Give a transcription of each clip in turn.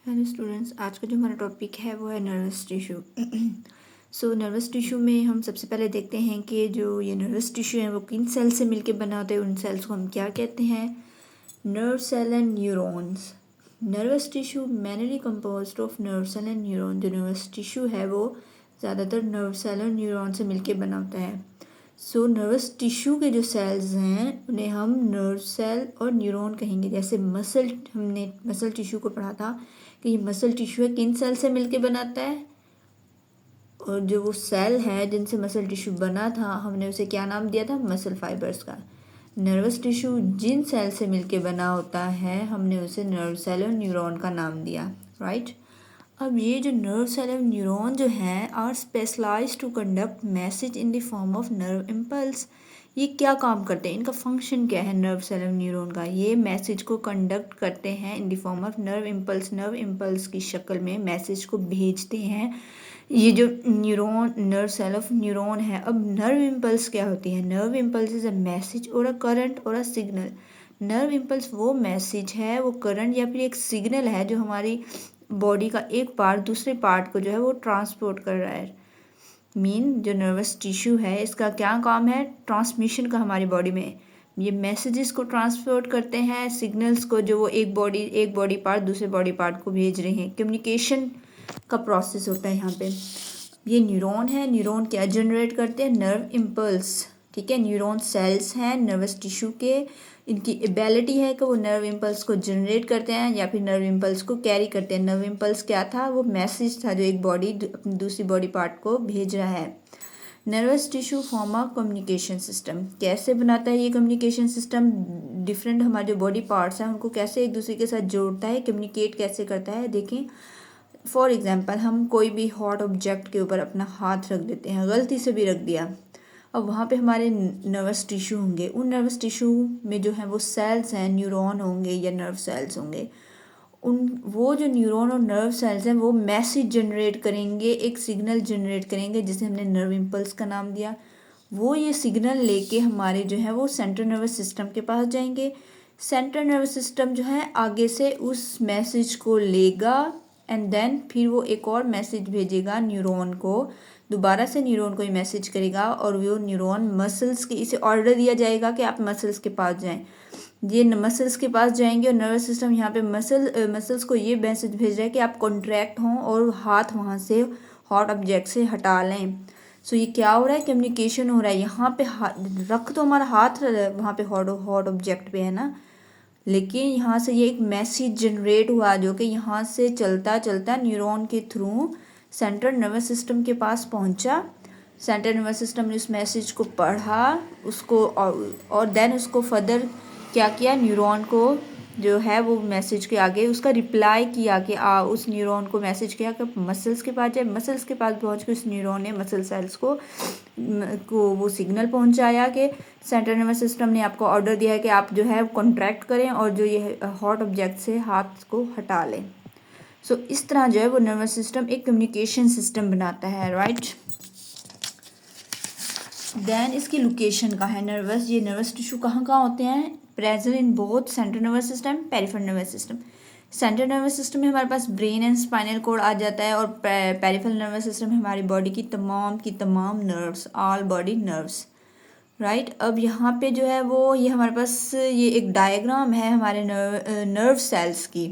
Hello students, आज का जो हमारा टॉपिक है वो है nervous tissue. So nervous tissue में हम सबसे पहले देखते हैं कि जो ये नर्वस टिश्यू है वो किन सेल से मिलके बना होता है। उन सेल्स को हम क्या कहते हैं? Nerve cell and neurons. Nervous tissue mainly composed of nerve cell and neuron. जो नर्वस टिश्यू है वो ज़्यादातर नर्व सेल और न्यूरॉन से मिलके बना होता है। सो नर्वस टिश्यू के जो सेल्स हैं उन्हें हम नर्व सेल और न्यूरॉन कहेंगे। जैसे हमने मसल टिश्यू को पढ़ा था कि ये मसल टिश्यू है किन सेल से मिलके बनाता है, और जो वो सेल है जिनसे मसल टिश्यू बना था हमने उसे क्या नाम दिया था? मसल फाइबर्स का। नर्वस टिश्यू जिन सेल से मिलके बना होता है हमने उसे नर्व सेल और न्यूरॉन का नाम दिया, राइट। अब ये जो नर्व सेल और न्यूरॉन जो हैं are specialised to conduct message in the form of nerve impulse. ये क्या काम करते हैं, इनका फंक्शन क्या है नर्व सेल और न्यूरॉन का? ये मैसेज को कंडक्ट करते हैं इन the form of nerve impulse. Nerve impulse की शक्ल में मैसेज को भेजते हैं ये जो नर्व सेल ऑफ न्यूरॉन है। अब नर्व इम्पल्स क्या होती है? Nerve impulse is a message और अ करंट और अ सिग्नल। नर्व इम्पल्स वो मैसेज है, वो करंट या फिर एक सिग्नल है जो हमारी बॉडी का एक पार्ट दूसरे पार्ट को जो है वो ट्रांसपोर्ट कर रहा है। जो नर्वस टिश्यू है इसका क्या काम है? ट्रांसमिशन का हमारी बॉडी में। ये मैसेजेस को ट्रांसपोर्ट करते हैं, सिग्नल्स को, जो वो एक बॉडी पार्ट दूसरे बॉडी पार्ट को भेज रहे हैं। कम्युनिकेशन का प्रोसेस होता है यहाँ पे। ये न्यूरॉन है, न्यूरॉन क्या जनरेट करते हैं? नर्व इम्पल्स, ठीक है। न्यूरॉन सेल्स हैं नर्वस टिश्यू के, इनकी एबिलिटी है कि वो नर्व इम्पल्स को जनरेट करते हैं या फिर नर्व इम्पल्स को कैरी करते हैं। नर्व इम्पल्स क्या था? वो मैसेज था जो एक बॉडी अपनी दूसरी बॉडी पार्ट को भेज रहा है। Nervous tissue form a communication system. कैसे बनाता है ये कम्युनिकेशन सिस्टम? डिफरेंट हमारे जो बॉडी पार्ट्स हैं उनको कैसे एक दूसरे के साथ जोड़ता है, कम्युनिकेट कैसे करता है। देखें, फॉर एग्जाम्पल हम कोई भी हॉट ऑब्जेक्ट के ऊपर अपना हाथ रख देते हैं, गलती से भी रख दिया। अब वहाँ पे हमारे नर्वस टिश्यू होंगे, उन नर्वस टिश्यू में जो है वो सेल्स हैं, न्यूरॉन होंगे या नर्व सेल्स होंगे। वो जो न्यूरॉन और नर्व सेल्स हैं वो मैसेज जनरेट करेंगे, एक सिग्नल जनरेट करेंगे जिसे हमने नर्व इम्पल्स का नाम दिया। वो ये सिग्नल लेके हमारे जो है वो सेंट्रल नर्वस सिस्टम के पास जाएंगे। सेंट्रल नर्वस सिस्टम जो है आगे से उस मैसेज को लेगा एंड देन फिर वो एक और मैसेज भेजेगा न्यूरॉन को, दोबारा से न्यूरॉन को ये मैसेज करेगा और वो न्यूरॉन मसल्स के, इसे ऑर्डर दिया जाएगा कि आप मसल्स के पास जाएं। ये मसल्स के पास जाएंगे और नर्वस सिस्टम यहाँ पे मसल्स को ये मैसेज भेज रहा है कि आप कॉन्ट्रैक्ट हों और हाथ वहाँ से हॉट ऑब्जेक्ट से हटा लें। सो ये क्या हो रहा है? कम्युनिकेशन हो रहा है। यहाँ पे रख तो हमारा हाथ वहाँ पे हॉट ऑब्जेक्ट पे है ना, लेकिन यहाँ से ये एक मैसेज जनरेट हुआ जो कि यहाँ से चलता चलता न्यूरॉन के थ्रू सेंट्रल नर्वस सिस्टम के पास पहुँचा। सेंट्रल नर्वस सिस्टम ने उस मैसेज को पढ़ा, उसको और देन उसको फर्दर क्या किया? न्यूरॉन को जो है वो मैसेज के आगे उसका रिप्लाई किया कि उस न्यूरॉन को मैसेज किया कि मसल्स के पास जाए। मसल्स के पास पहुँच के उस न्यूरॉन ने मसल सेल्स को वो सिग्नल पहुंचाया कि सेंट्रल नर्वस सिस्टम ने आपको ऑर्डर दिया है कि आप जो है कॉन्ट्रैक्ट करें और जो ये हॉट ऑब्जेक्ट से हाथ को हटा लें। सो इस तरह जो है वो नर्वस सिस्टम एक कम्युनिकेशन सिस्टम बनाता है, राइट। देन इसकी लोकेशन का है ये नर्वस टिश्यू कहाँ कहाँ होते हैं? Present in both central nervous system, peripheral nervous system. Central nervous system में हमारे पास ब्रेन एंड स्पाइनल कोड आ जाता है और पेरिफेरल नर्वस सिस्टम में हमारी बॉडी की तमाम nerves, all body nerves, right. अब यहाँ पे जो है वो ये हमारे पास ये एक डायग्राम है हमारे नर्व सेल्स की,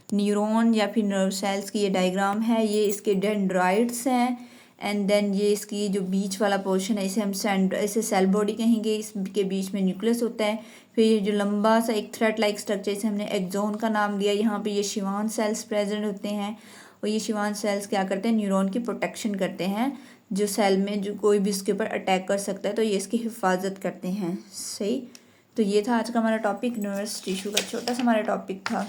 न्यूरॉन या फिर नर्व सेल्स की ये डायग्राम है। ये इसके डेंड्राइट्स हैं एंड देन ये इसकी जो बीच वाला पोर्शन है इसे सेल बॉडी कहेंगे। इसके बीच में न्यूक्लियस होता है। फिर ये जो लंबा सा एक थ्रेड लाइक स्ट्रक्चर, इसे हमने एक्सोन का नाम दिया। यहाँ पे ये शिवान सेल्स प्रेजेंट होते हैं और ये शिवान सेल्स क्या करते हैं? न्यूरॉन की प्रोटेक्शन करते हैं। जो सेल में जो कोई भी इसके ऊपर अटैक कर सकता है तो ये इसकी हिफाजत करते हैं, सही। तो ये था आज का हमारा टॉपिक, नर्वस टिश्यू का छोटा सा हमारा टॉपिक था।